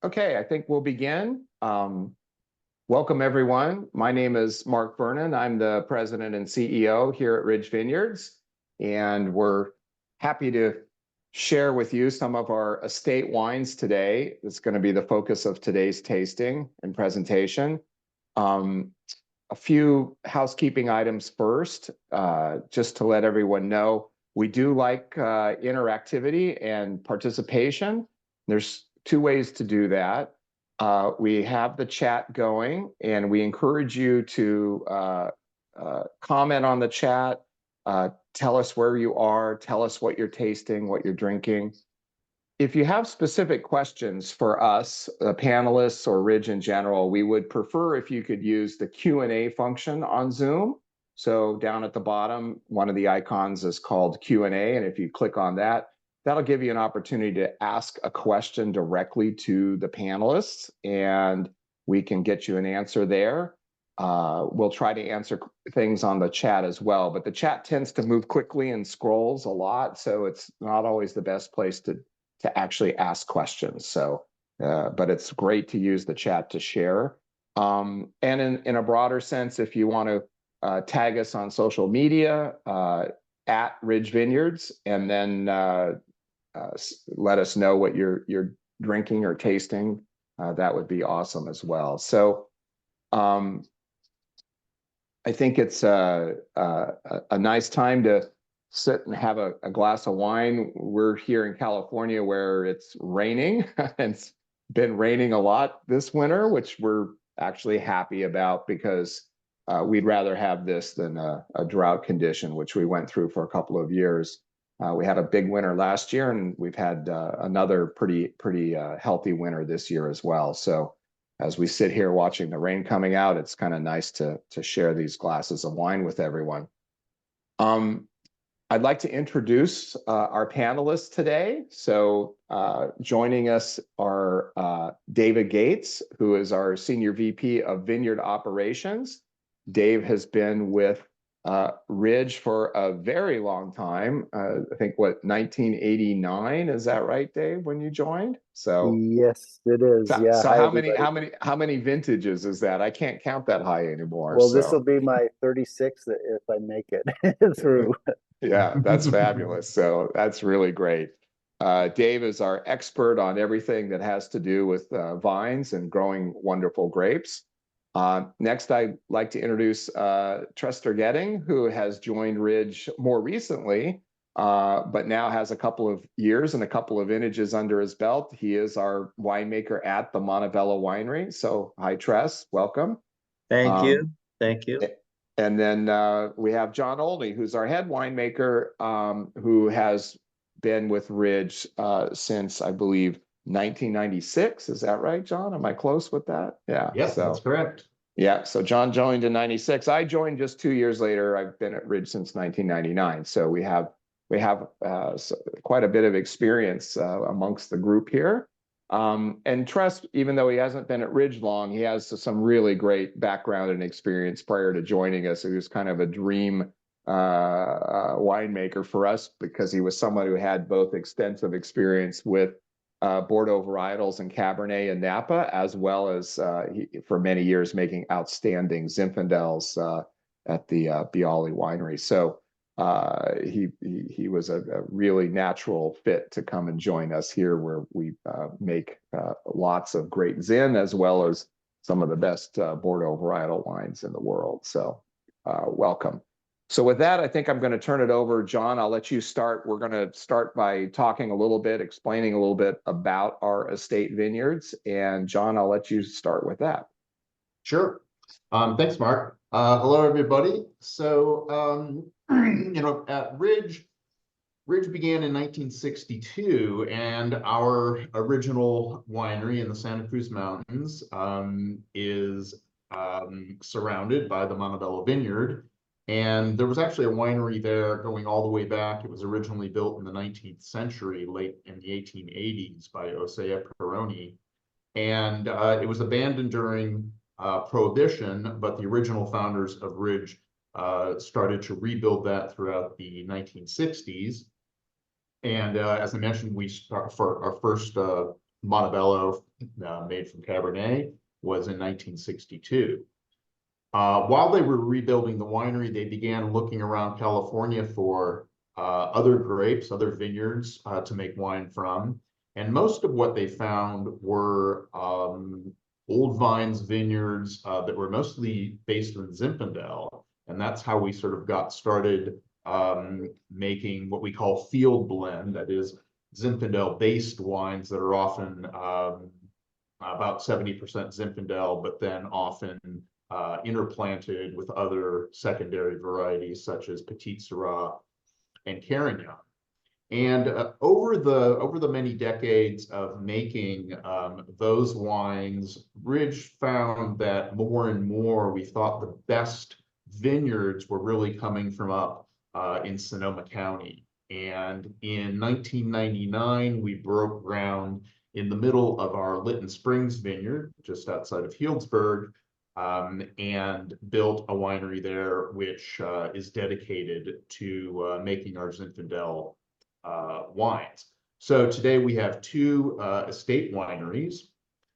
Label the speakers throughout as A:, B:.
A: Okay, I think we'll begin. Welcome, everyone. My name is Mark Vernon. I'm the president and CEO here at Ridge Vineyards, and we're happy to share with you some of our estate wines today. It's going to be the focus of today's tasting and presentation. A few housekeeping items first, just to let everyone know, we do like interactivity and participation. There's two ways to do that. We have the chat going, and we encourage you to comment on the chat, tell us where you are, tell us what you're tasting, what you're drinking. If you have specific questions for us, the panelists or Ridge in general, we would prefer if you could use the Q&A function on Zoom. So down at the bottom, one of the icons is called Q&A, and if you click on that, that'll give you an opportunity to ask a question directly to the panelists, and we can get you an answer there. We'll try to answer things on the chat as well, but the chat tends to move quickly and scrolls a lot, so it's not always the best place to actually ask questions. So, but it's great to use the chat to share. And in a broader sense, if you want to tag us on social media, at Ridge Vineyards, and then let us know what you're drinking or tasting, that would be awesome as well. So I think it's a nice time to sit and have a glass of wine. We're here in California where it's raining. It's been raining a lot this winter, which we're actually happy about because we'd rather have this than a drought condition, which we went through for a couple of years. We had a big winter last year, and we've had another pretty healthy winter this year as well. So as we sit here watching the rain coming out, it's kind of nice to share these glasses of wine with everyone. I'd like to introduce our panelists today. So joining us are David Gates, who is our Senior VP of Vineyard Operations. Dave has been with Ridge for a very long time. I think, 1989, is that right, Dave, when you joined? So
B: yes, it is. Yeah.
A: so
B: Hi,
A: how many vintages is that? I can't count that high anymore.
B: Well, this
A: So
B: will be my 36th if I make it through.
A: yeah, that's fabulous. So that's really great. Dave is our expert on everything that has to do with vines and growing wonderful grapes. Next, I'd like to introduce Trester Goetting, who has joined Ridge more recently, but now has a couple of years and a couple of vintages under his belt. He is our winemaker at the Monte Bello winery. So hi, Tress, welcome.
C: Thank you. Thank you.
A: And then we have John Olney, who's our head winemaker, who has been with Ridge since, I believe, 1996. Is that right, John? Am I close with that? Yeah.
D: Yes, that's correct.
A: Yeah, so John joined in 96. I joined just 2 years later. I've been at Ridge since 1999. So we have quite a bit of experience amongst the group here. And Tress, even though he hasn't been at Ridge long, he has some really great background and experience prior to joining us. He was kind of a dream winemaker for us because he was someone who had both extensive experience with Bordeaux varietals and Cabernet and Napa, as well as for many years making outstanding Zinfandels at the Bialy winery. So he was a really natural fit to come and join us here, where we make lots of great Zin, as well as some of the best Bordeaux varietal wines in the world. So welcome. So with that, I think I'm going to turn it over. John, I'll let you start. We're going to start by talking a little bit, explaining a little bit about our estate vineyards. And John, I'll let you start with that.
D: Sure. Thanks, Mark. Hello, everybody. So, at Ridge began in 1962, and our original winery in the Santa Cruz Mountains is surrounded by the Monte Bello Vineyard. And there was actually a winery there going all the way back. It was originally built in the 19th century, late in the 1880s, by Rosé Peroni. And it was abandoned during Prohibition, but the original founders of Ridge started to rebuild that throughout the 1960s. And as I mentioned, we start for our first Monte Bello, made from Cabernet, was in 1962. While they were rebuilding the winery, they began looking around California for other grapes, other vineyards to make wine from. And most of what they found were old vines vineyards that were mostly based in Zinfandel. And that's how we sort of got started making what we call field blend, that is Zinfandel-based wines that are often about 70% Zinfandel, but then often interplanted with other secondary varieties such as Petit Syrah and Carignan. And over the many decades of making those wines, Ridge found that more and more we thought the best vineyards were really coming from up in Sonoma County. And in 1999, we broke ground in the middle of our Lytton Springs vineyard, just outside of Healdsburg, and built a winery there, which is dedicated to making our Zinfandel wines. So today we have two estate wineries,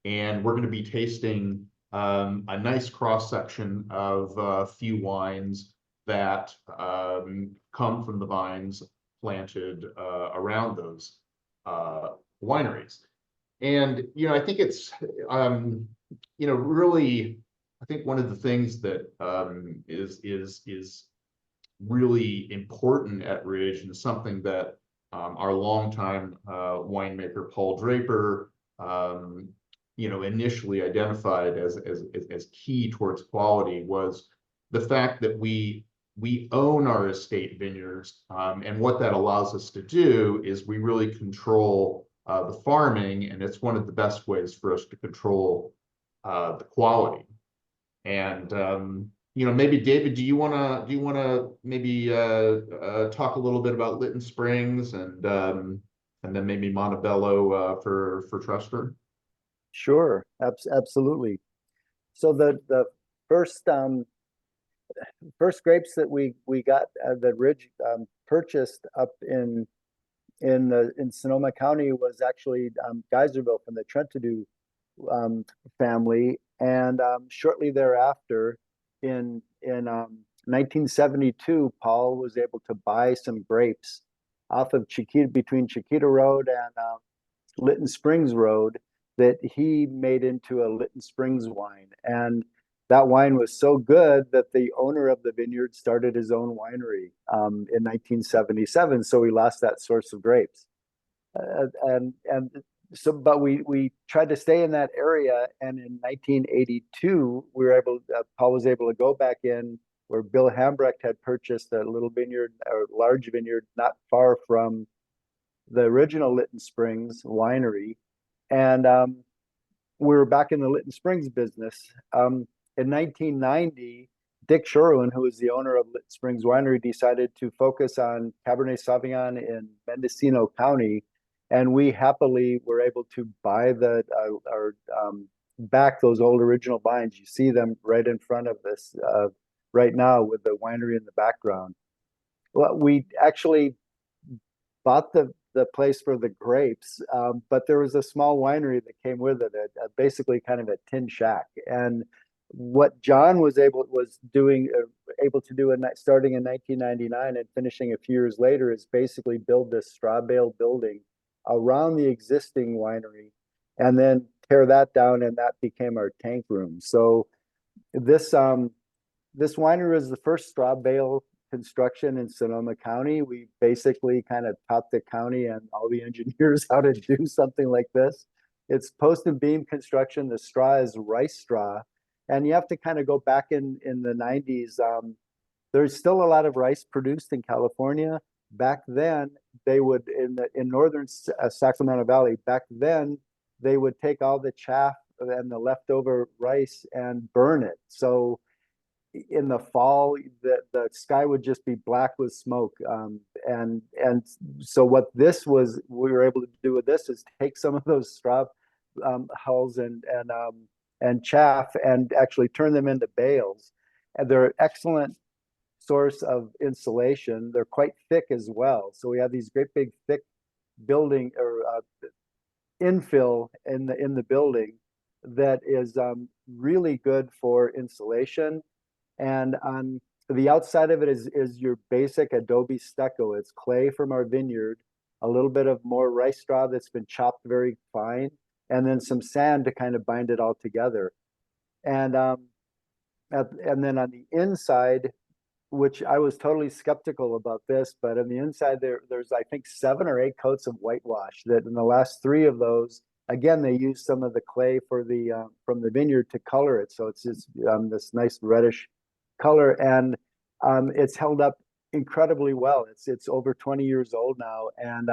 D: and we're going to be tasting a nice cross section of a few wines that come from the vines planted around those wineries. And I think it's really, I think one of the things that is really important at Ridge, and something that our longtime winemaker Paul Draper initially identified as key towards quality, was the fact that we own our estate vineyards, and what that allows us to do is we really control the farming, and it's one of the best ways for us to control the quality. And maybe David, do you wanna maybe talk a little bit about Lytton Springs, and then maybe Monte Bello for Trester?
B: Sure, absolutely. So the first grapes that we got that Ridge purchased up in Sonoma County was actually Geyserville from the Trentadue family, and shortly thereafter, in 1972, Paul was able to buy some grapes off of between Chiquita Road and Lytton Springs Road that he made into a Lytton Springs wine. And that wine was so good that the owner of the vineyard started his own winery in 1977. So we lost that source of grapes. But we tried to stay in that area, and in 1982 Paul was able to go back in where Bill Hambrecht had purchased a little vineyard, or large vineyard, not far from the original Lytton Springs winery, and we were back in the Lytton Springs business. In 1990, Dick Sherwin, who was the owner of Lytton Springs Winery, decided to focus on Cabernet Sauvignon in Mendocino County. And we happily were able to buy back those old original vines. You see them right in front of this right now with the winery in the background. Well, we actually bought the place for the grapes, but there was a small winery that came with it, basically kind of a tin shack. And what John was able to do starting in 1999 and finishing a few years later is basically build this straw bale building around the existing winery, and then tear that down, and that became our tank room. So this winery was the first straw bale construction in Sonoma County. We basically kind of taught the county and all the engineers how to do something like this. It's post and beam construction. The straw is rice straw, and you have to kind of go back in the 90s. There's still a lot of rice produced in California. Back then, they would in northern Sacramento Valley. Back then, they would take all the chaff and the leftover rice and burn it. So in the fall, the sky would just be black with smoke. And so what we were able to do with this is take some of those straw hulls and chaff and actually turn them into bales. And they're excellent source of insulation. They're quite thick as well. So we have these great big thick building or infill in the building that is really good for insulation. And on the outside of it is your basic adobe stucco. It's clay from our vineyard, a little bit of more rice straw that's been chopped very fine, and then some sand to kind of bind it all together. And then on the inside, which I was totally skeptical about this, but on the inside there's I think 7 or 8 coats of whitewash that in the last 3 of those, again, they used some of the clay for the from the vineyard to color it. So it's just this nice reddish color, and it's held up incredibly well. It's over 20 years old now, and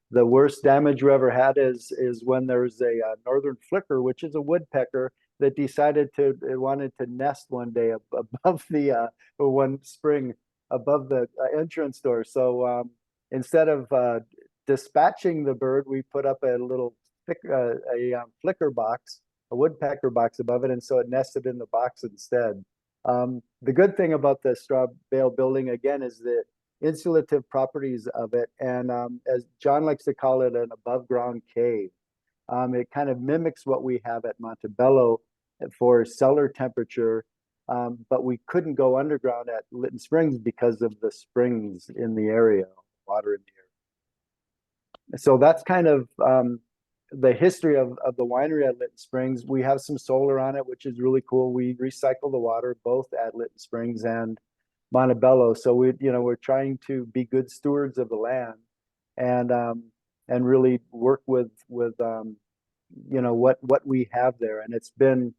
B: the worst damage we ever had is when there's a northern flicker, which is a woodpecker that decided it wanted to nest one day above the one spring above the entrance door. So instead of dispatching the bird, we put up a little flicker box, a woodpecker box above it, and so it nested in the box instead. The good thing about the straw bale building, again, is the insulative properties of it, and as John likes to call it, an above ground cave. It kind of mimics what we have at Monte Bello for cellar temperature, but we couldn't go underground at Lytton Springs because of the springs in the area, water in the area. So that's kind of the history of the winery at Lytton Springs. We have some solar on it, which is really cool. We recycle the water both at Lytton Springs and Monte Bello. So we're trying to be good stewards of the land, and really work with what we have there. And it's been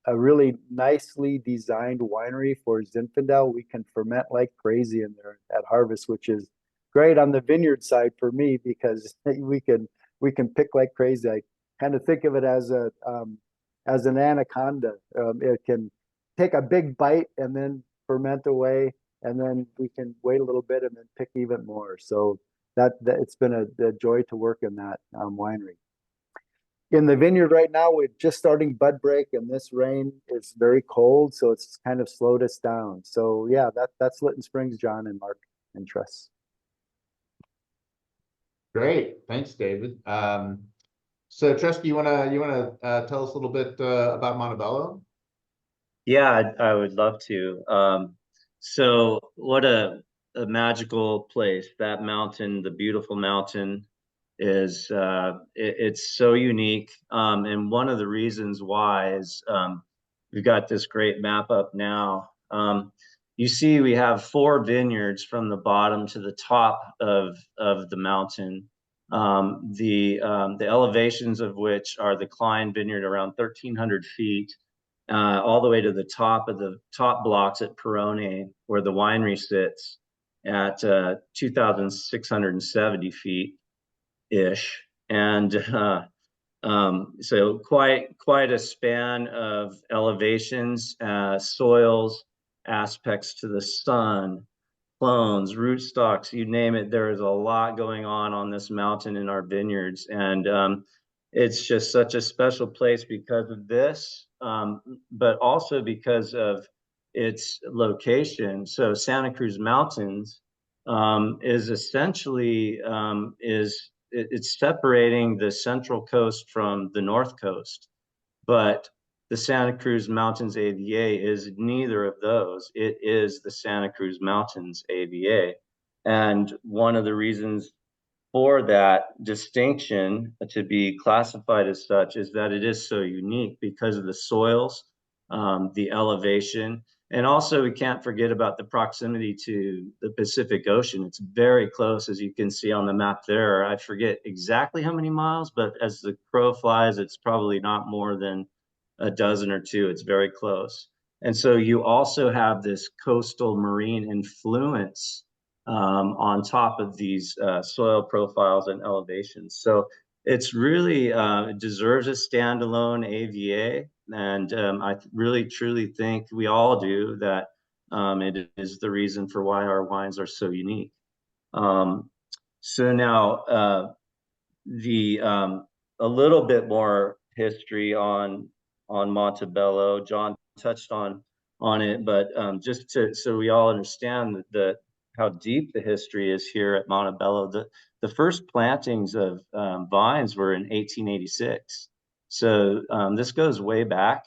B: a really nicely designed winery for Zinfandel. We can ferment like crazy in there at harvest, which is great on the vineyard side for me because we can pick like crazy. I kind of think of it as an anaconda. It can take a big bite and then ferment away, and then we can wait a little bit and then pick even more. So that it's been a joy to work in that winery. In the vineyard right now, we're just starting bud break, and this rain is very cold, so it's kind of slowed us down. So yeah, that's Lytton Springs, John and Mark and Tress.
D: Great, thanks, David. So Trester, you wanna tell us a little bit about Monte Bello?
C: Yeah, I would love to. So what a magical place. That mountain, the beautiful mountain, is it's so unique. And one of the reasons why is we've got this great map up now. You see we have 4 vineyards from the bottom to the top of the mountain. The elevations of which are the Klein Vineyard around 1,300 feet, all the way to the top of the top blocks at Perone, where the winery sits at 2,670 feet ish. And so quite a span of elevations, soils, aspects to the sun, clones, rootstocks, you name it. There is a lot going on this mountain in our vineyards, and it's just such a special place because of this, but also because of its location. So Santa Cruz Mountains is essentially it's separating the central coast from the north coast, but the Santa Cruz Mountains AVA is neither of those. It is the Santa Cruz Mountains AVA. And one of the reasons for that distinction to be classified as such is that it is so unique because of the soils, the elevation, and also we can't forget about the proximity to the Pacific Ocean. It's very close, as you can see on the map there. I forget exactly how many miles, but as the crow flies, it's probably not more than a dozen or two. It's very close. And so you also have this coastal marine influence on top of these soil profiles and elevations. So it's really, it deserves a standalone AVA. And I really, truly think we all do that it is the reason for why our wines are so unique. So now a little bit more history on Monte Bello. John touched on it, but just so we all understand that how deep the history is here at Monte Bello. The first plantings of vines were in 1886. So this goes way back.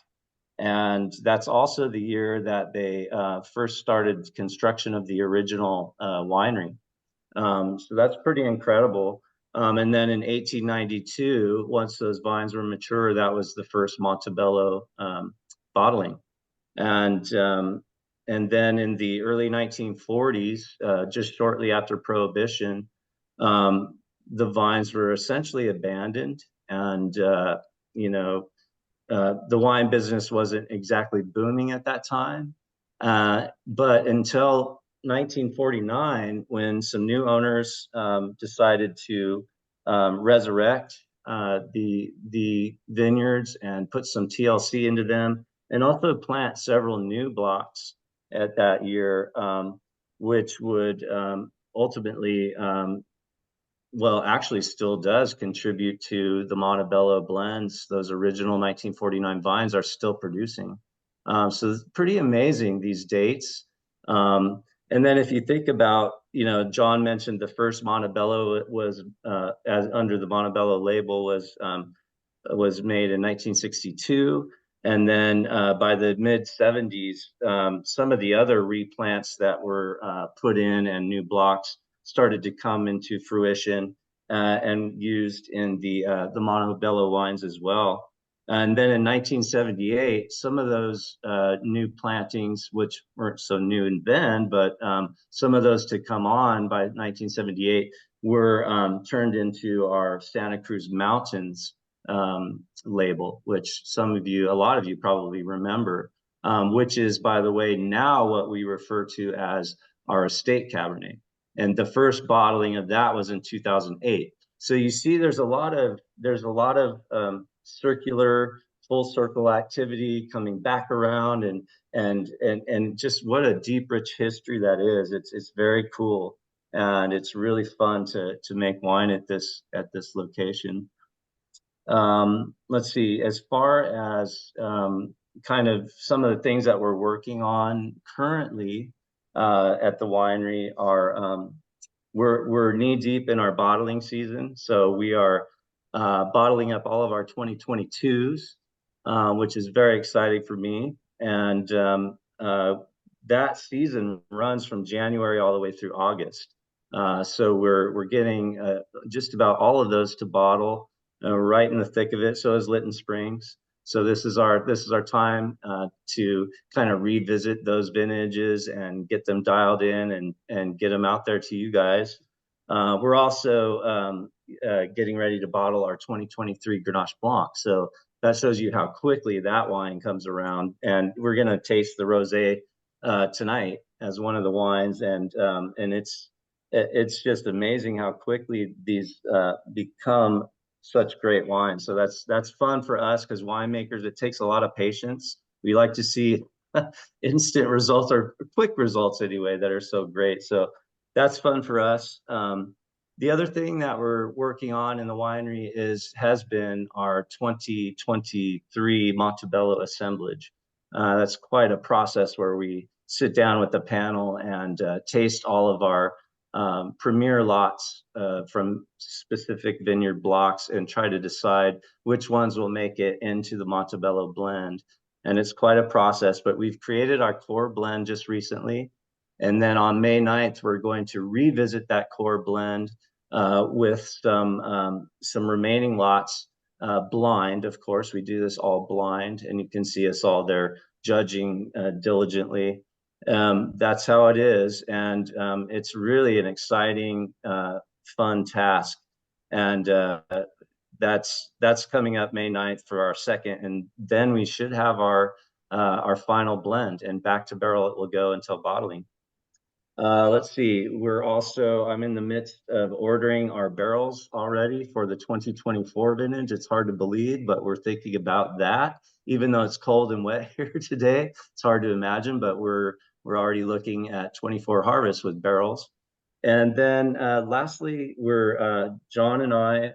C: And that's also the year that they first started construction of the original winery. So that's pretty incredible. And then in 1892, once those vines were mature, that was the first Monte Bello bottling. And then in the early 1940s, just shortly after Prohibition, the vines were essentially abandoned. And, the wine business wasn't exactly booming at that time. But until 1949, when some new owners decided to resurrect the vineyards and put some TLC into them, and also plant several new blocks at that year, which would ultimately, well, actually still does contribute to the Monte Bello blends. Those original 1949 vines are still producing. So it's pretty amazing, these dates. And then if you think about, John mentioned the first Monte Bello was, as under the Monte Bello label, was made in 1962. And then by the mid 70s, some of the other replants that were put in and new blocks started to come into fruition and used in the Monte Bello wines as well. And then in 1978, some of those new plantings, which weren't so new and then, but some of those to come on by 1978 were turned into our Santa Cruz Mountains label, which a lot of you probably remember, which is, by the way, now what we refer to as our Estate Cabernet. And the first bottling of that was in 2008. So you see, there's a lot of circular, full circle activity coming back around, and just what a deep, rich history that is. It's very cool, and it's really fun to make wine at this location. Let's see, as far as kind of some of the things that we're working on currently at the winery are, we're knee deep in our bottling season. So we are bottling up all of our 2022s, which is very exciting for me. And that season runs from January all the way through August. So we're getting just about all of those to bottle, right in the thick of it. So is Lytton Springs. So this is our time to kind of revisit those vintages and get them dialed in and get them out there to you guys. We're also getting ready to bottle our 2023 Grenache Blanc. So that shows you how quickly that wine comes around. And we're going to taste the Rosé tonight as one of the wines, and it's just amazing how quickly these become such great wines. So that's fun for us, because winemakers, it takes a lot of patience. We like to see instant results, or quick results anyway, that are so great. So that's fun for us. The other thing that we're working on in the winery has been our 2023 Monte Bello assemblage. That's quite a process where we sit down with the panel and taste all of our premier lots from specific vineyard blocks and try to decide which ones will make it into the Monte Bello blend. And it's quite a process, but we've created our core blend just recently. And then on May 9th, we're going to revisit that core blend with some remaining lots, blind. Of course, we do this all blind, and you can see us all there judging diligently. That's how it is, and it's really an exciting, fun task. And that's coming up May 9th for our second, and then we should have our final blend, and back to barrel it will go until bottling. Let's see, I'm in the midst of ordering our barrels already for the 2024 vintage. It's hard to believe, but we're thinking about that. Even though it's cold and wet here today, it's hard to imagine, but we're already looking at 24 harvests with barrels. And then lastly, we're John and I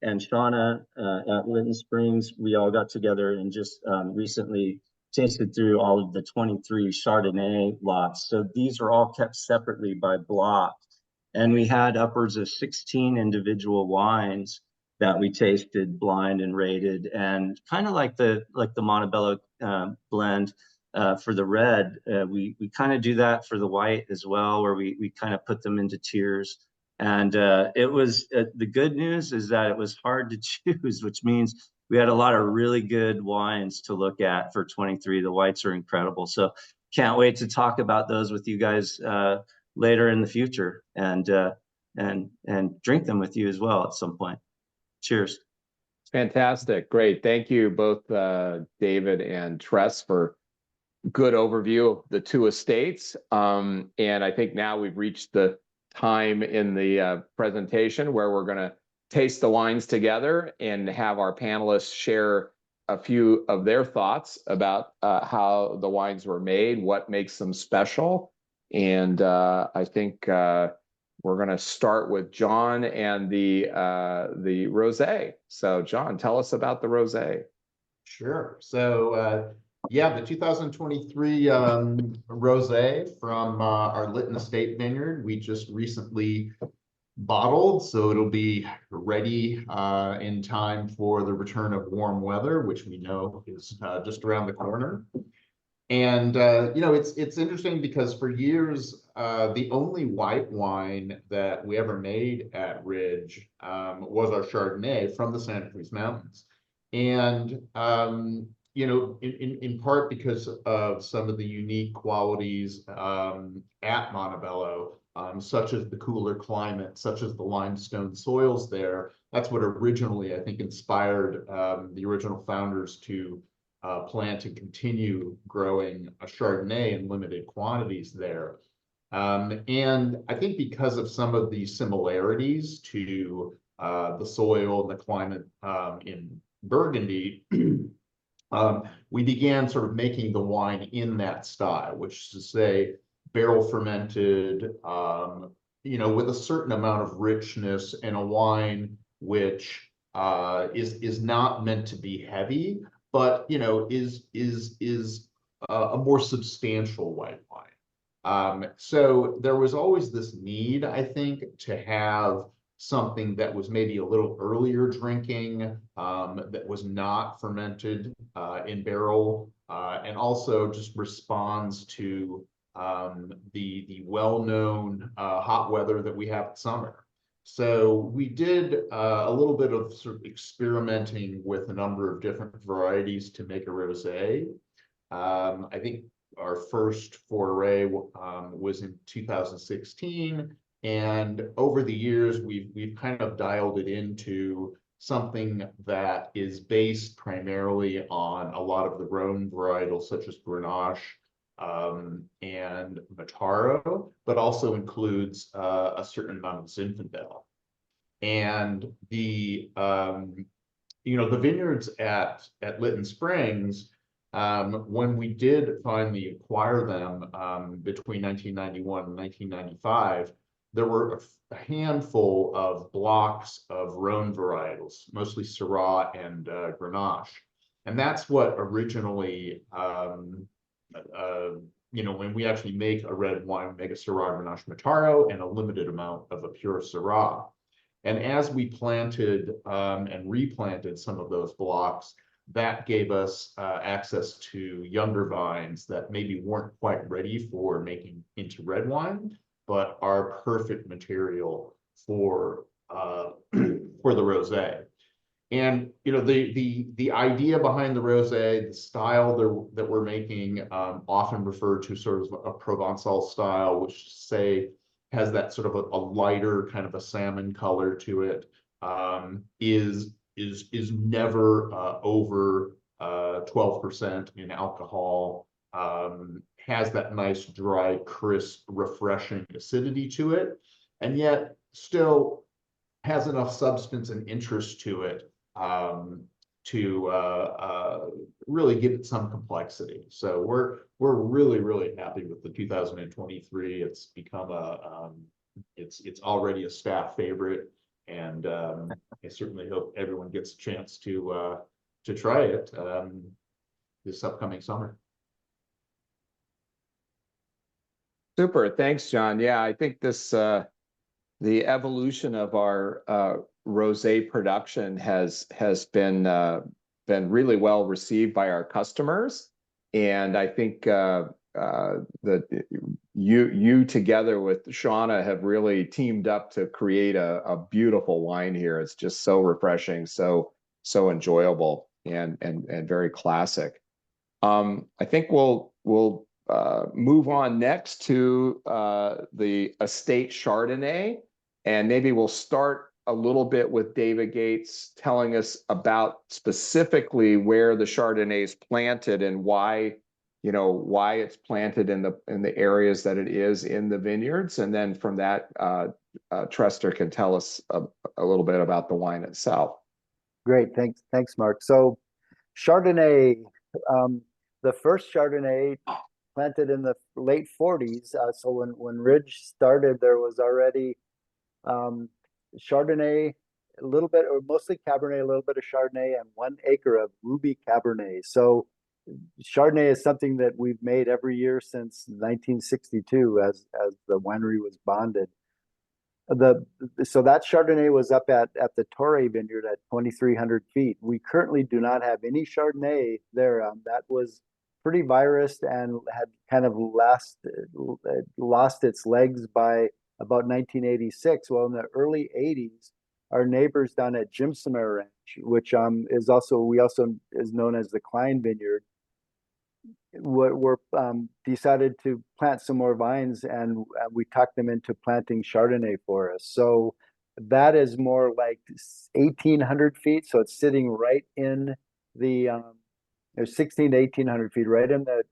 C: and Shauna at Lytton Springs, we all got together and just recently tasted through all of the 23 Chardonnay lots. So these are all kept separately by block. And we had upwards of 16 individual wines that we tasted blind and rated, and kind of like the Monte Bello blend for the red. We kind of do that for the white as well, where we kind of put them into tiers. And it was the good news is that it was hard to choose, which means we had a lot of really good wines to look at for 23. The whites are incredible. So can't wait to talk about those with you guys later in the future, and drink them with you as well at some point. Cheers.
A: Fantastic. Great. Thank you both, David and Tress, for good overview of the two estates. And I think now we've reached the time in the presentation where we're going to taste the wines together and have our panelists share a few of their thoughts about how the wines were made, what makes them special. And I think we're going to start with John and the Rosé. So John, tell us about the Rosé.
D: Sure. So yeah, the 2023 Rosé from our Lytton Estate Vineyard, we just recently bottled, so it'll be ready in time for the return of warm weather, which we know is just around the corner. And you know, it's interesting because for years, the only white wine that we ever made at Ridge was our Chardonnay from the Santa Cruz Mountains. And you know, in part because of some of the unique qualities at Monte Bello, such as the cooler climate, such as the limestone soils there. That's what originally, I think, inspired the original founders to plant and continue growing a Chardonnay in limited quantities there. And I think because of some of the similarities to the soil and the climate in Burgundy, we began sort of making the wine in that style, which is to say barrel fermented, you know, with a certain amount of richness, and a wine which is not meant to be heavy, but you know is a more substantial white wine. So there was always this need, I think, to have something that was maybe a little earlier drinking, that was not fermented in barrel, and also just responds to the well-known hot weather that we have in summer. So we did a little bit of sort of experimenting with a number of different varieties to make a rosé. I think our first foray was in 2016. And over the years, we've kind of dialed it into something that is based primarily on a lot of the Rhone varietals, such as Grenache and Mataro, but also includes a certain amount of Zinfandel. And the you know, the vineyards at Lytton Springs, when we did finally acquire them between 1991 and 1995, there were a handful of blocks of Rhone varietals, mostly Syrah and Grenache. And that's what originally, you know, when we actually make a red wine, we make a Syrah Grenache Mataro and a limited amount of a pure Syrah. And as we planted and replanted some of those blocks, that gave us access to younger vines that maybe weren't quite ready for making into red wine, but are perfect material for the rosé. And you know, the idea behind the rosé, the style that we're making, often referred to sort of a Provençal style, which say has that sort of a lighter kind of a salmon color to it, is never over 12% in alcohol. Has that nice, dry, crisp, refreshing acidity to it, and yet still has enough substance and interest to it to really give it some complexity. So we're really happy with the 2023. It's become it's already a staff favorite, and I certainly hope everyone gets a chance to try it this upcoming summer.
A: Super. Thanks, John. Yeah, I think this the evolution of our rosé production has been really well received by our customers, and I think that you together with Shauna have really teamed up to create a beautiful wine here. It's just so refreshing, so enjoyable, and very classic. I think we'll move on next to the Estate Chardonnay, and maybe we'll start a little bit with David Gates telling us about specifically where the Chardonnay is planted and why, why it's planted in the areas that it is in the vineyards, and then from that, Trester can tell us a little bit about the wine itself.
B: Great, thanks, Mark. So, Chardonnay, the first Chardonnay planted in the late 40s. So when Ridge started, there was already Chardonnay, a little bit, or mostly Cabernet, a little bit of Chardonnay, and 1 acre of Ruby Cabernet. So Chardonnay is something that we've made every year since 1962, as the winery was bonded. So that Chardonnay was up at the Torre Vineyard at 2,300 feet. We currently do not have any Chardonnay there. That was pretty virused and had kind of lost its legs by about 1986. Well, in the early 80s, our neighbors down at Jimsomer Ranch, which is also is known as the Klein Vineyard, were decided to plant some more vines, and we talked them into planting Chardonnay for us. So that is more like 1,800 feet. So it's sitting right in the there's 16 to 1,800 feet, right in the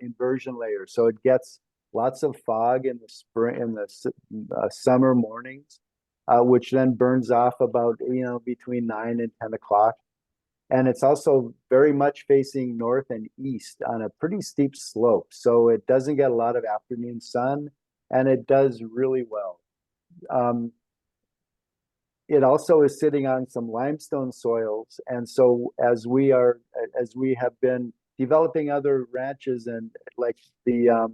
B: inversion layer. So it gets lots of fog in the spring, in the summer mornings, which then burns off about between 9 and 10 o'clock. And it's also very much facing north and east on a pretty steep slope. So it doesn't get a lot of afternoon sun, and it does really well. It also is sitting on some limestone soils. And so as we have been developing other ranches, and like the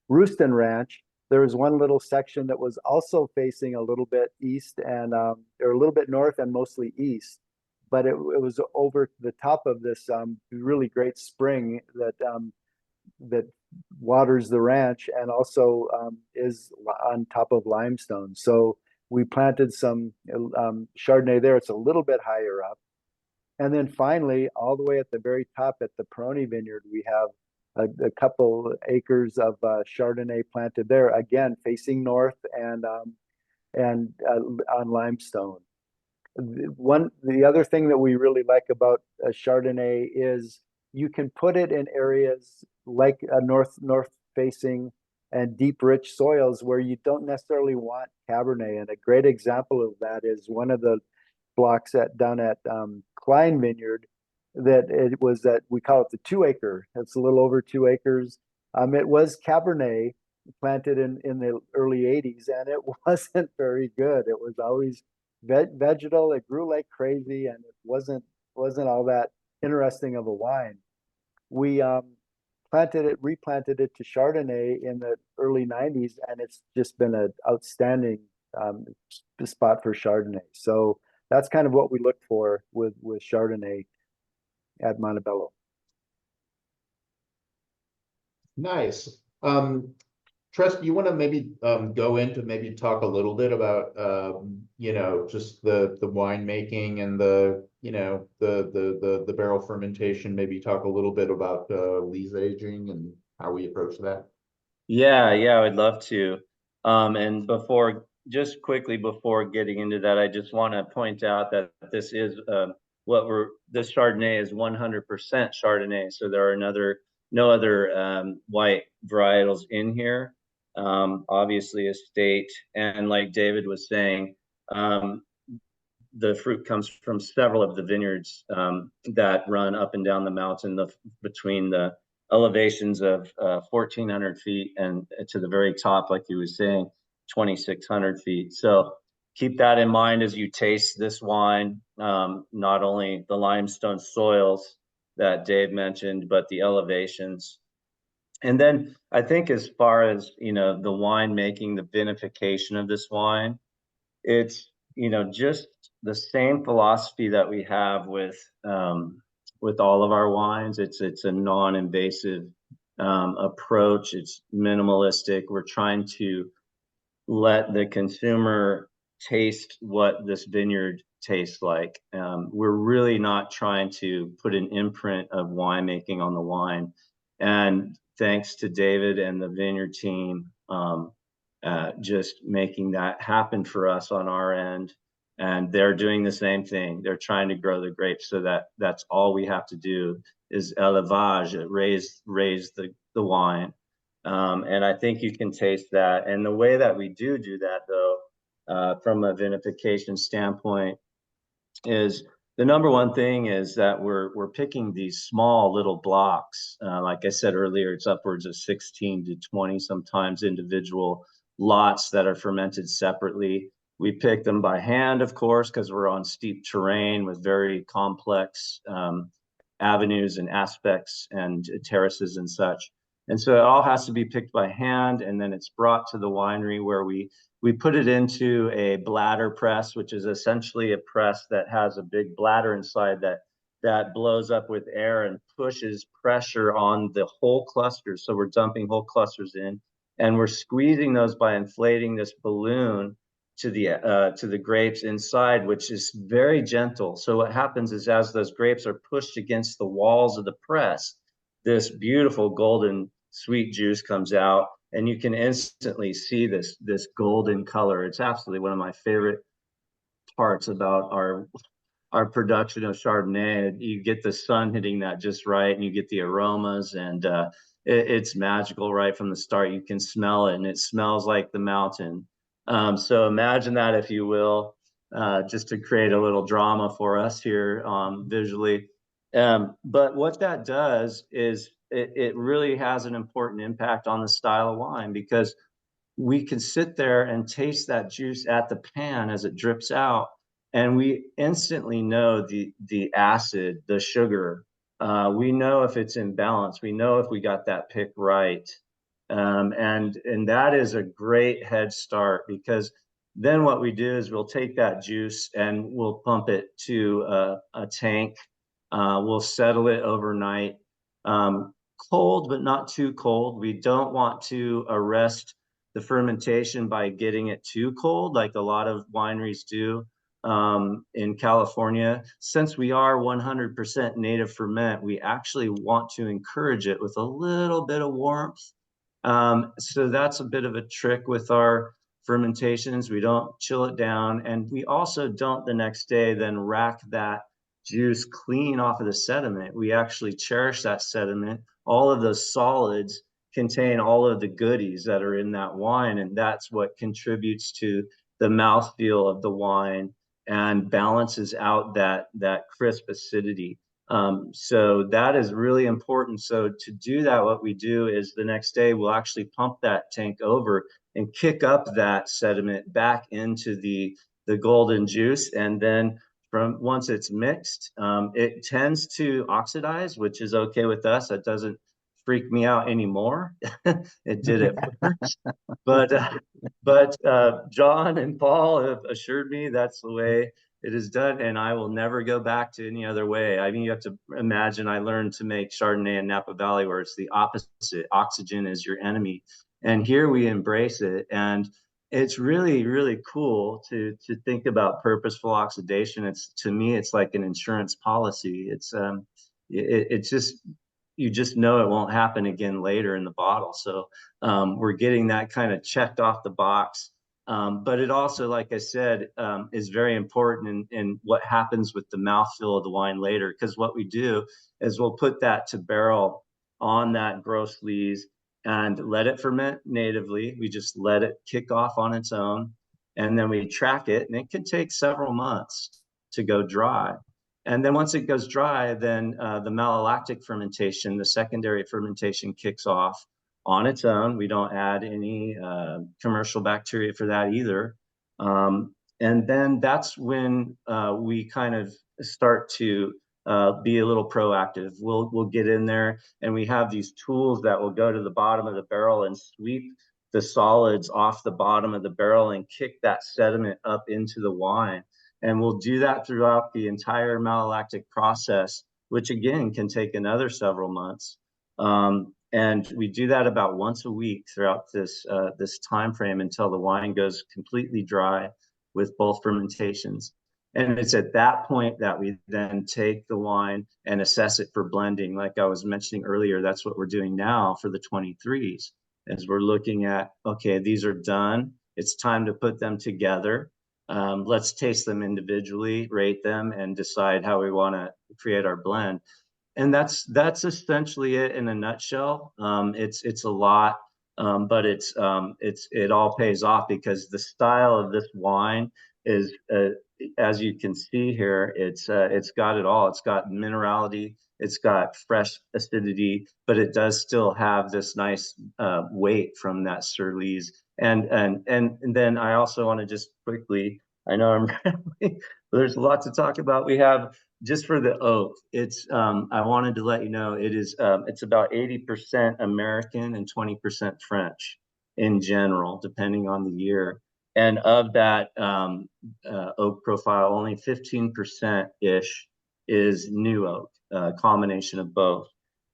B: Rooston Ranch, there was one little section that was also facing a little bit east and or a little bit north and mostly east. But it was over the top of this really great spring that waters the ranch, and also is on top of limestone. So we planted some Chardonnay there. It's a little bit higher up. And then finally, all the way at the very top at the Peroni Vineyard, we have a couple acres of Chardonnay planted there, again facing north and on limestone. The other thing that we really like about Chardonnay is you can put it in areas like a north facing and deep rich soils where you don't necessarily want Cabernet. And a great example of that is one of the blocks down at Klein Vineyard, that it was that we call it the 2 acre. It's a little over 2 acres. It was Cabernet planted in the early 80s, and it wasn't very good. It was always vegetal. It grew like crazy, and it wasn't all that interesting of a wine. We replanted it to Chardonnay in the early 90s, and it's just been an outstanding spot for Chardonnay. So that's kind of what we look for with Chardonnay at Monte Bello.
D: Nice. Trester, you want to maybe go into maybe talk a little bit about just the winemaking and the barrel fermentation, maybe talk a little bit about lees aging and how we approach that?
C: Yeah, I would love to. And just quickly before getting into that, I just want to point out that this is this Chardonnay is 100% Chardonnay. So there are no other white varietals in here. Obviously estate, and like David was saying, the fruit comes from several of the vineyards that run up and down the mountain between the elevations of 1,400 feet and to the very top, like he was saying, 2,600 feet. So keep that in mind as you taste this wine, not only the limestone soils that Dave mentioned, but the elevations. And then I think as far as, you know, the wine making, the vinification of this wine, it's, you know, just the same philosophy that we have with all of our wines. It's a non-invasive approach. It's minimalistic. We're trying to let the consumer taste what this vineyard tastes like. We're really not trying to put an imprint of winemaking on the wine. And thanks to David and the vineyard team, just making that happen for us on our end. And they're doing the same thing. They're trying to grow the grapes so that that's all we have to do is élevage, raise the wine. And I think you can taste that. And the way that we do that, though, from a vinification standpoint, is the number one thing is that we're picking these small little blocks. Like I said earlier, it's upwards of 16 to 20 sometimes individual lots that are fermented separately. We pick them by hand, of course, because we're on steep terrain with very complex avenues and aspects and terraces and such. And so it all has to be picked by hand, and then it's brought to the winery where we put it into a bladder press, which is essentially a press that has a big bladder inside that blows up with air and pushes pressure on the whole cluster. So we're dumping whole clusters in, and we're squeezing those by inflating this balloon to the grapes inside, which is very gentle. So what happens is as those grapes are pushed against the walls of the press, this beautiful golden sweet juice comes out, and you can instantly see this golden color. It's absolutely one of my favorite parts about our production of Chardonnay. You get the sun hitting that just right, and you get the aromas, and it's magical right from the start. You can smell it, and it smells like the mountain. So imagine that, if you will, just to create a little drama for us here visually. But what that does is it really has an important impact on the style of wine, because we can sit there and taste that juice at the pan as it drips out, and we instantly know the acid, the sugar. We know if it's in balance. We know if we got that pick right. And that is a great head start, because then what we do is we'll take that juice and we'll pump it to a tank. We'll settle it overnight, cold, but not too cold. We don't want to arrest the fermentation by getting it too cold, like a lot of wineries do in California. Since we are 100% native ferment, we actually want to encourage it with a little bit of warmth. So that's a bit of a trick with our fermentations. We don't chill it down, and we also don't the next day then rack that juice clean off of the sediment. We actually cherish that sediment. All of those solids contain all of the goodies that are in that wine, and that's what contributes to the mouthfeel of the wine and balances out that crisp acidity. So that is really important. So to do that, what we do is the next day we'll actually pump that tank over and kick up that sediment back into the golden juice, and then from once it's mixed, it tends to oxidize, which is okay with us. That doesn't freak me out anymore. It did at first, but John and Paul have assured me that's the way it is done, and I will never go back to any other way. I mean, you have to imagine I learned to make Chardonnay in Napa Valley where it's the opposite. Oxygen is your enemy, and here we embrace it. And it's really, really cool to think about purposeful oxidation. It's, to me, it's like an insurance policy. It's just, you just know it won't happen again later in the bottle. So we're getting that kind of checked off the box. But it also, like I said, is very important in what happens with the mouthfeel of the wine later. Because what we do is we'll put that to barrel on that gross lees and let it ferment natively. We just let it kick off on its own, and then we track it, and it can take several months to go dry. And then once it goes dry, then the malolactic fermentation, the secondary fermentation, kicks off on its own. We don't add any commercial bacteria for that either. And then that's when we kind of start to be a little proactive. We'll get in there, and we have these tools that will go to the bottom of the barrel and sweep the solids off the bottom of the barrel and kick that sediment up into the wine. And we'll do that throughout the entire malolactic process, which again can take another several months. And we do that about once a week throughout this time frame until the wine goes completely dry with both fermentations. And it's at that point that we then take the wine and assess it for blending. Like I was mentioning earlier, that's what we're doing now for the 23s, as we're looking at, okay, these are done. It's time to put them together. Let's taste them individually, rate them, and decide how we want to create our blend. And that's essentially it in a nutshell. It's a lot, but it all pays off because the style of this wine is, as you can see here, it's got it all. It's got minerality, it's got fresh acidity, but it does still have this nice weight from that Surly's. And then I also want to just quickly, I know I'm there's a lot to talk about. We have, just for the oak, it's I wanted to let you know it is it's about 80% American and 20% French in general, depending on the year. And of that oak profile, only 15%-ish is new oak, a combination of both.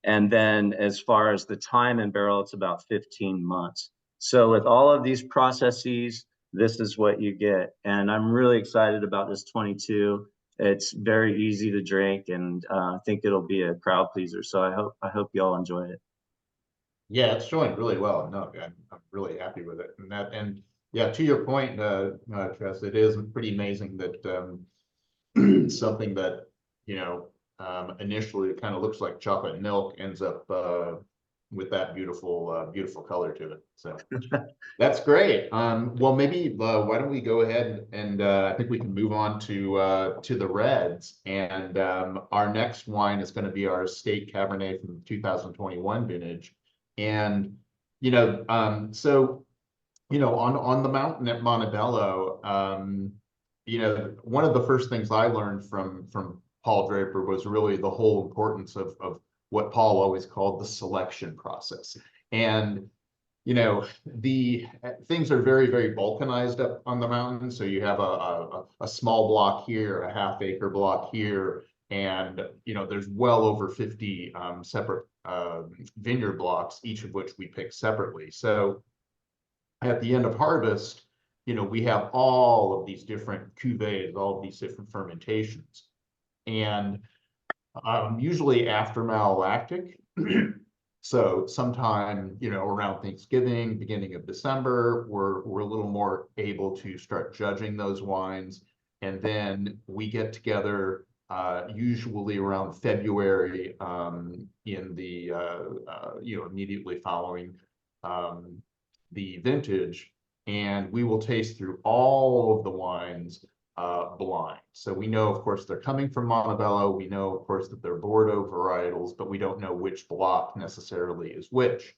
C: And then as far as the time in barrel, it's about 15 months. So with all of these processes, this is what you get. And I'm really excited about this 22. It's very easy to drink, and I think it'll be a crowd pleaser. So I hope you all enjoy it.
D: Yeah, it's showing really well. No, I'm really happy with it. And yeah, to your point, Tress, it is pretty amazing that something that, initially kind of looks like chocolate milk ends up with that beautiful color to it. So that's great. Well, maybe why don't we go ahead and I think we can move on to the reds. And our next wine is going to be our Estate Cabernet from the 2021 vintage. And so on the mountain at Monte Bello, one of the first things I learned from Paul Draper was really the whole importance of what Paul always called the selection process. And the things are very, very balkanized up on the mountain. So you have a small block here, a half-acre block here, and there's well over 50 separate vineyard blocks, each of which we pick separately. So at the end of harvest, we have all of these different cuvées, all of these different fermentations. And usually after malolactic, so sometime, around Thanksgiving, beginning of December, we're a little more able to start judging those wines. And then we get together usually around February in the, immediately following the vintage, and we will taste through all of the wines blind. So we know, of course, they're coming from Monte Bello. We know, of course, that they're Bordeaux varietals, but we don't know which block necessarily is which.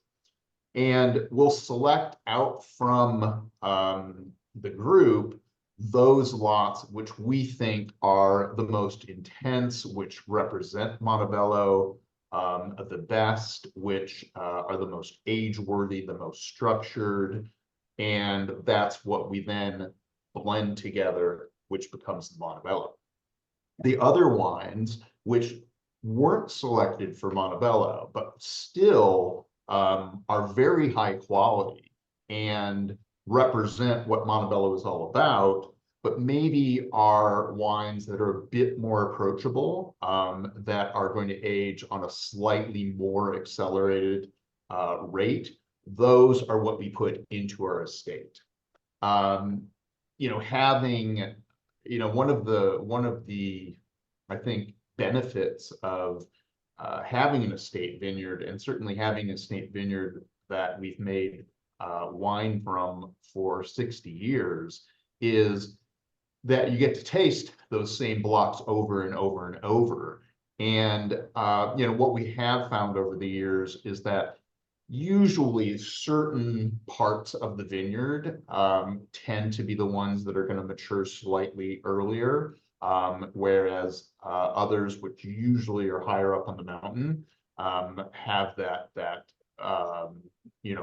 D: And we'll select out from the group those lots which we think are the most intense, which represent Monte Bello the best, which are the most age-worthy, the most structured. And that's what we then blend together, which becomes the Monte Bello. The other wines, which weren't selected for Monte Bello, but still are very high quality and represent what Monte Bello is all about, but maybe are wines that are a bit more approachable, that are going to age on a slightly more accelerated rate. Those are what we put into our estate. Having, one of the, I think, benefits of having an estate vineyard, and certainly having an estate vineyard that we've made wine from for 60 years, is that you get to taste those same blocks over and over and over. And what we have found over the years is that usually certain parts of the vineyard tend to be the ones that are going to mature slightly earlier. whereas others, which usually are higher up on the mountain, have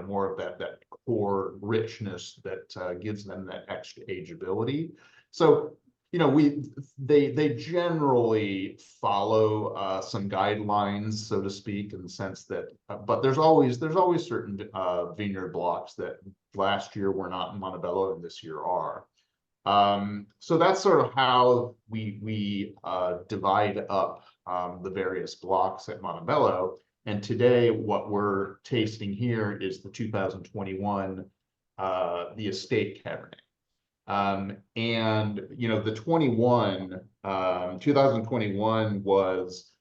D: more of that core richness that gives them that extra ageability. So, they generally follow some guidelines, so to speak, in the sense that, but there's always certain vineyard blocks that last year were not in Monte Bello and this year are. So that's sort of how we divide up the various blocks at Monte Bello. And today, what we're tasting here is the 2021 the Estate Cabernet. And the 2021 was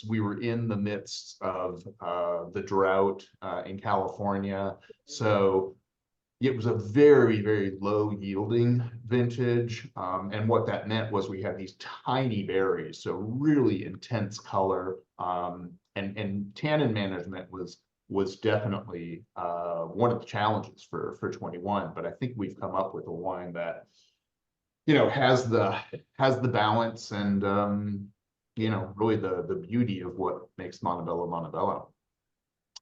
D: we were in the midst of the drought in California, so it was a very, very low yielding vintage. And what that meant was we had these tiny berries, so really intense color, and tannin management was definitely one of the challenges for 21. But I think we've come up with a wine that has the balance and really the beauty of what makes Monte Bello Monte Bello.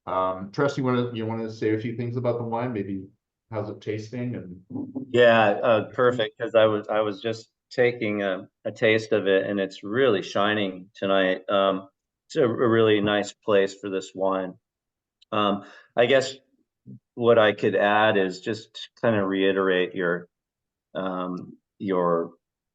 D: Trester, you want to say a few things about the wine? Maybe how's it tasting? And
C: Yeah, perfect. Because I was just taking a taste of it, and it's really shining tonight. It's a really nice place for this wine. I guess what I could add is just kind of reiterate your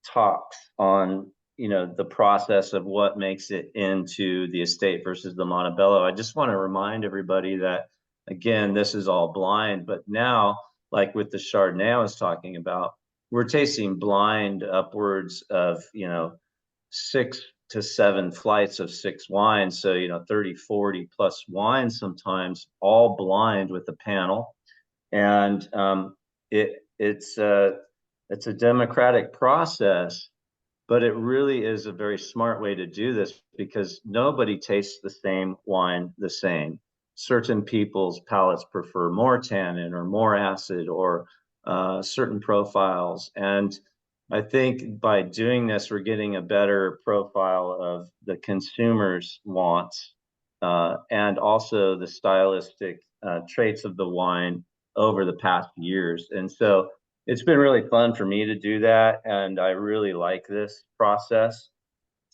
C: talks on the process of what makes it into the estate versus the Monte Bello. I just want to remind everybody that, again, this is all blind, but now, like with the Chardonnay I was talking about, we're tasting blind upwards of 6 to 7 flights of 6 wines, so 30, 40 plus wines sometimes, all blind with the panel. And it's a democratic process, but it really is a very smart way to do this, because nobody tastes the same wine the same. Certain people's palates prefer more tannin or more acid or certain profiles. And I think by doing this, we're getting a better profile of the consumer's wants and also the stylistic traits of the wine over the past years. And so it's been really fun for me to do that. And I really like this process.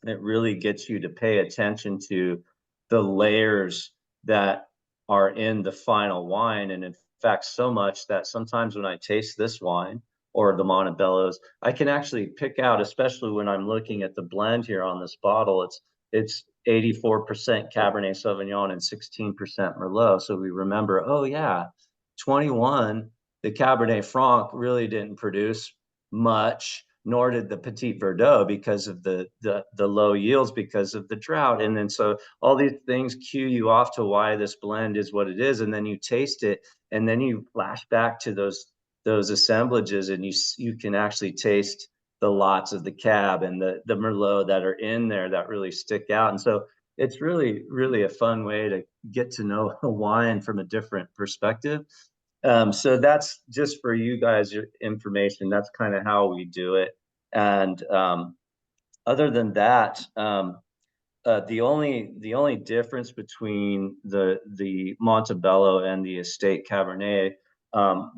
C: It really gets you to pay attention to the layers that are in the final wine. And in fact, so much that sometimes when I taste this wine or the Monte Bellos, I can actually pick out, especially when I'm looking at the blend here on this bottle, it's 84% Cabernet Sauvignon and 16% Merlot. So we remember, oh yeah, 21, the Cabernet Franc really didn't produce much, nor did the Petit Verdot, because of the low yields, because of the drought. And then so all these things cue you off to why this blend is what it is. And then you taste it, and then you flash back to those assemblages, and you can actually taste the lots of the Cab and the Merlot that are in there that really stick out. And so it's really, really a fun way to get to know a wine from a different perspective. So that's just for you guys, your information. That's kind of how we do it. And other than that, the only difference between the Monte Bello and the Estate Cabernet,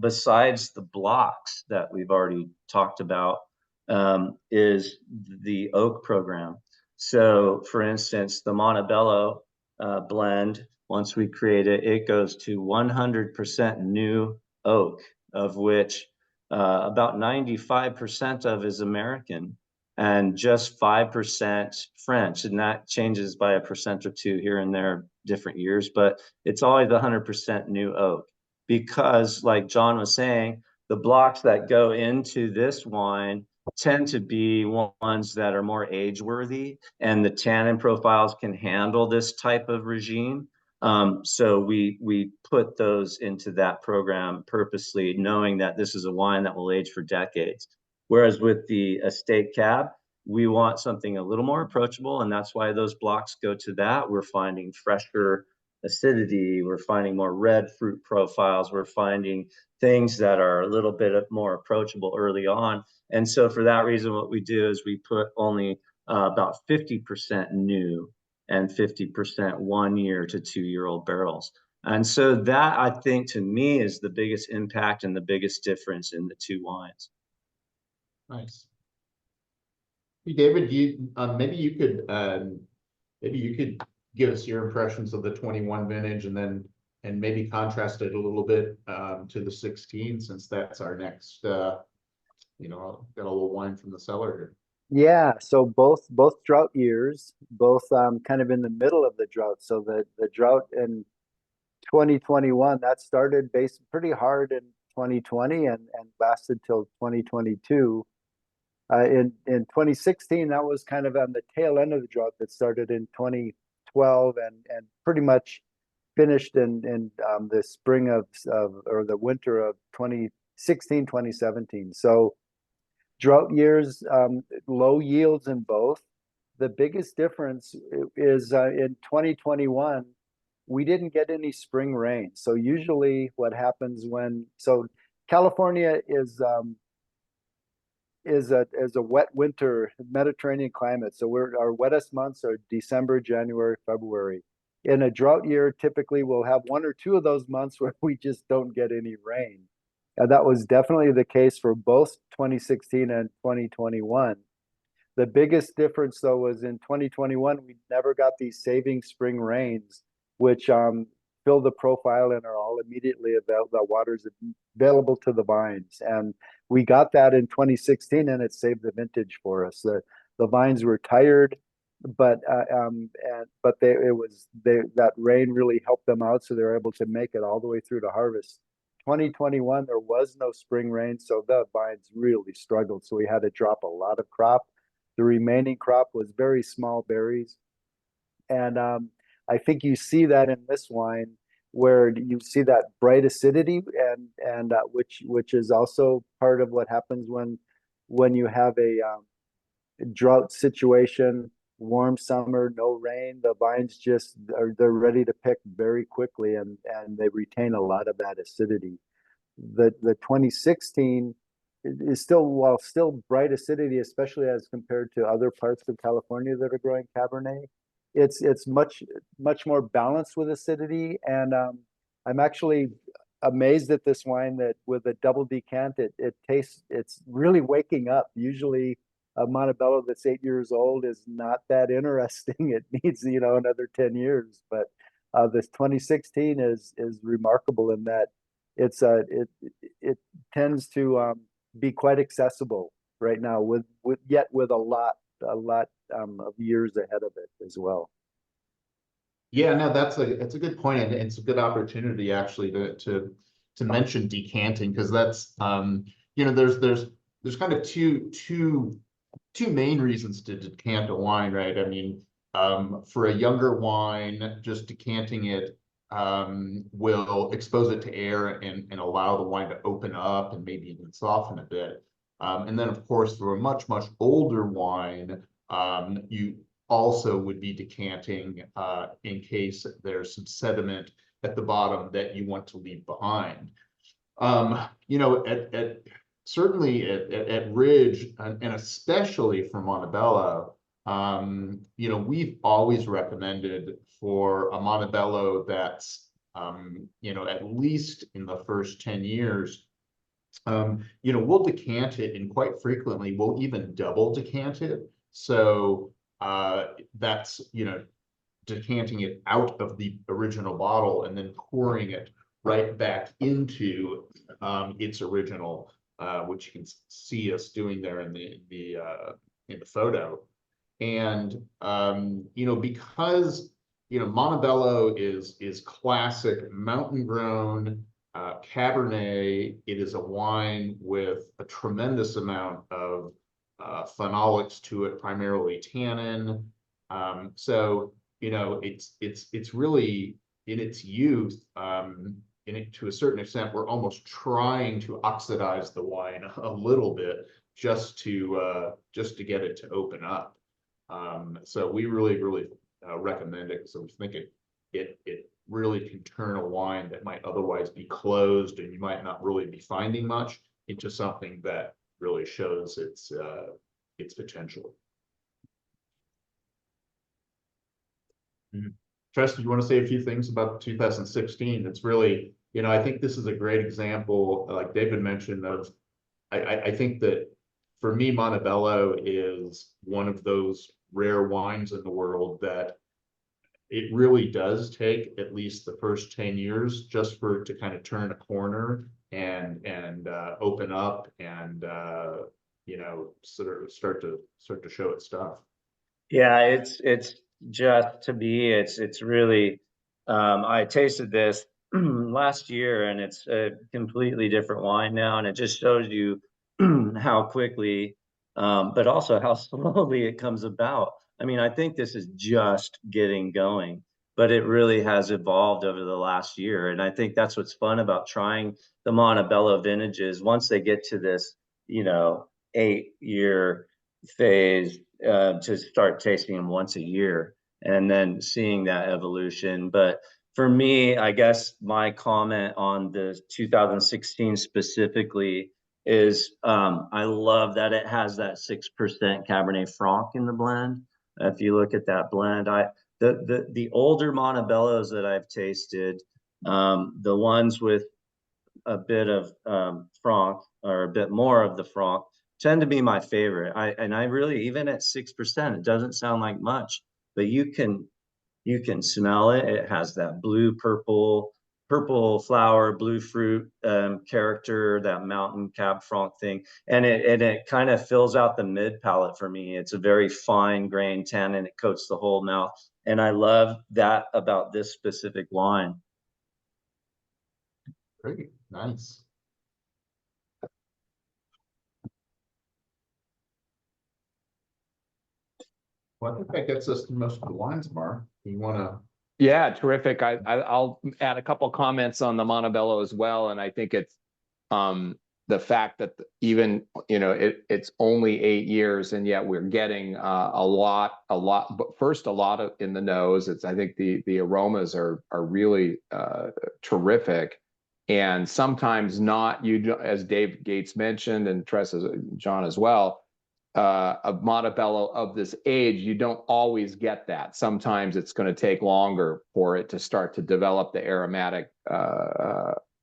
C: besides the blocks that we've already talked about, is the oak program. So, for instance, the Monte Bello blend, once we create it, it goes to 100% new oak, of which about 95% of is American and just 5% French. And that changes by a percent or two here and there, different years, but it's always 100% new oak. Because, like John was saying, the blocks that go into this wine tend to be ones that are more age-worthy, and the tannin profiles can handle this type of regime. So we put those into that program purposely, knowing that this is a wine that will age for decades. Whereas with the Estate Cab, we want something a little more approachable, and that's why those blocks go to that. We're finding fresher acidity. We're finding more red fruit profiles. We're finding things that are a little bit more approachable early on. And so for that reason, what we do is we put only about 50% new and 50% 1 year to 2 year old barrels. And so that, I think, to me, is the biggest impact and the biggest difference in the two wines.
D: Nice. Hey, David, maybe you could give us your impressions of the 21 vintage and maybe contrast it a little bit to the 16, since that's our next got a little wine from the cellar here.
B: Yeah, so both drought years, both kind of in the middle of the drought. So the drought in 2021 that started pretty hard in 2020 and lasted till 2022. In 2016, that was kind of on the tail end of the drought that started in 2012 and pretty much finished in the spring or the winter of 2016, 2017. So drought years, low yields in both. The biggest difference is in 2021, we didn't get any spring rain. So usually what happens so California is a wet winter Mediterranean climate. So our wettest months are December, January, February. In a drought year, typically we'll have 1 or 2 of those months where we just don't get any rain. And that was definitely the case for both 2016 and 2021. The biggest difference, though, was in 2021, we never got these saving spring rains, which fill the profile and are all immediately available. The water's available to the vines, and we got that in 2016, and it saved the vintage for us. The vines were tired, but that rain really helped them out, so they were able to make it all the way through to harvest. 2021, there was no spring rain, so the vines really struggled. So we had to drop a lot of crop. The remaining crop was very small berries, and I think you see that in this wine, where you see that bright acidity, and which is also part of what happens when you have a drought situation, warm summer, no rain. The vines they're ready to pick very quickly, and they retain a lot of that acidity. The 2016 is still bright acidity, especially as compared to other parts of California that are growing Cabernet. It's much more balanced with acidity, and I'm actually amazed at this wine that with a double decant, it's really waking up. Usually a Monte Bello that's 8 years old is not that interesting. It needs another 10 years. But this 2016 is remarkable in that it tends to be quite accessible right now with a lot of years ahead of it as well.
D: Yeah, no, that's a good point, and it's a good opportunity actually to mention decanting, because that's there's kind of two main reasons to decant a wine, right? I mean, for a younger wine, just decanting it will expose it to air and allow the wine to open up and maybe even soften a bit. And then, of course, for a much older wine, you also would be decanting in case there's some sediment at the bottom that you want to leave behind. Certainly at Ridge, and especially for Monte Bello, we've always recommended for a Monte Bello that's at least in the first 10 years, we'll decant it, and quite frequently we'll even double decant it. So that's decanting it out of the original bottle and then pouring it right back into its original, which you can see us doing there in the photo. And because Monte Bello is classic mountain grown Cabernet, it is a wine with a tremendous amount of phenolics to it, primarily tannin. So it's really in its youth. To a certain extent, we're almost trying to oxidize the wine a little bit just to get it to open up. So we really recommend it. So we think it really can turn a wine that might otherwise be closed and you might not really be finding much into something that really shows its potential. Trester, you want to say a few things about 2016? It's really, I think this is a great example, like David mentioned, of I think that for me, Monte Bello is one of those rare wines in the world that it really does take at least the first 10 years just for it to kind of turn a corner and open up and sort of start to show its stuff.
C: Yeah, it's just to be, it's really, I tasted this last year and it's a completely different wine now. And it just shows you how quickly, but also how slowly it comes about. I mean, I think this is just getting going, but it really has evolved over the last year. And I think that's what's fun about trying the Monte Bello vintages. Once they get to this, 8-year phase, to start tasting them once a year and then seeing that evolution. But for me, I guess my comment on the 2016 specifically is I love that it has that 6% Cabernet Franc in the blend. If you look at that blend, the older Monte Bellos that I've tasted, the ones with a bit of Franc or a bit more of the Franc tend to be my favorite. I really, even at 6%, it doesn't sound like much, but you can smell it. It has that blue purple flower, blue fruit character, that mountain Cab Franc thing, and it kind of fills out the mid palate for me. It's a very fine grain tannin. It coats the whole mouth, and I love that about this specific wine.
D: Great, nice. Well, I think that gets us to most of the wines, Mark. You want to?
A: Yeah, terrific. I'll add a couple comments on the Monte Bello as well, and I think it's the fact that even it's only 8 years, and yet we're getting a lot. But first, a lot of in the nose. I think the aromas are really terrific, and sometimes not. As Dave Gates mentioned, and John as well. A Monte Bello of this age, you don't always get that. Sometimes it's going to take longer for it to start to develop the aromatic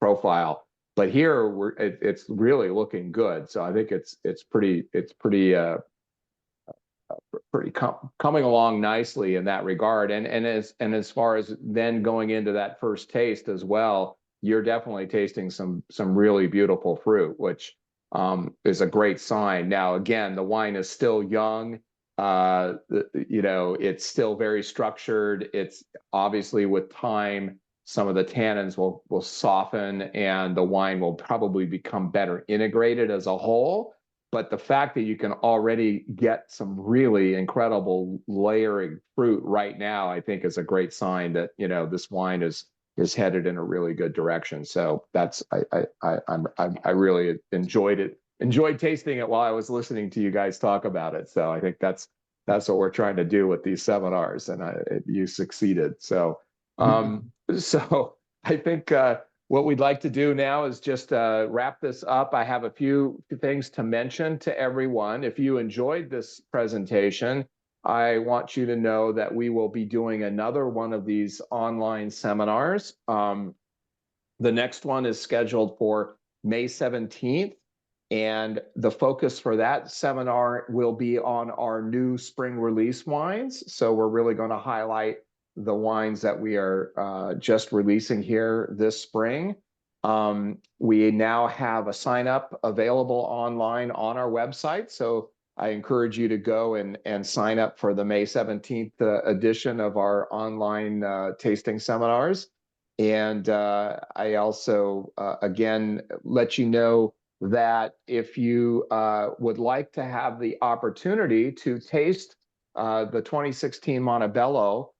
A: profile. But here it's really looking good. So I think it's pretty coming along nicely in that regard. And as far as then going into that first taste as well, you're definitely tasting some really beautiful fruit, which is a great sign. Now, again, the wine is still young. It's still very structured. It's obviously with time, some of the tannins will soften and the wine will probably become better integrated as a whole. But the fact that you can already get some really incredible layering fruit right now, I think is a great sign that, this wine is headed in a really good direction. So that's I really enjoyed tasting it while I was listening to you guys talk about it. So I think that's what we're trying to do with these seminars, and you succeeded. So so I think what we'd like to do now is just wrap this up. I have a few things to mention to everyone. If you enjoyed this presentation, I want you to know that we will be doing another one of these online seminars. The next one is scheduled for May 17th, and the focus for that seminar will be on our new spring release wines. So we're really going to highlight the wines that we are just releasing here this spring. We now have a sign up available online on our website. So I encourage you to go and sign up for the May 17th edition of our online tasting seminars. And I also, again, let you know that if you would like to have the opportunity to taste the 2016 Monte Bello,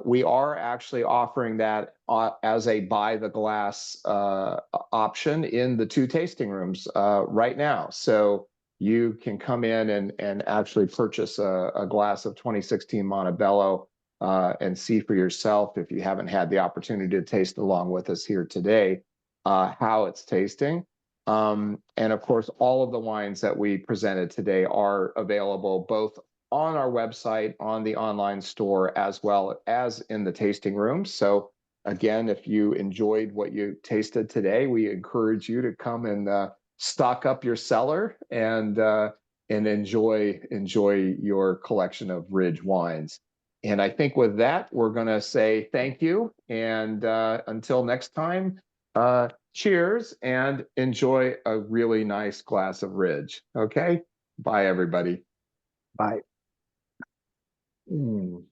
A: we are actually offering that as a buy the glass option in the 2 tasting rooms right now. So you can come in and actually purchase a glass of 2016 Monte Bello and see for yourself, if you haven't had the opportunity to taste along with us here today, how it's tasting. And of course, all of the wines that we presented today are available both on our website, on the online store, as well as in the tasting room. So again, if you enjoyed what you tasted today, we encourage you to come and stock up your cellar and enjoy your collection of Ridge wines. And I think with that, we're going to say thank you. And until next time, cheers and enjoy a really nice glass of Ridge. Okay. Bye, everybody.
B: Bye.
A: Mm.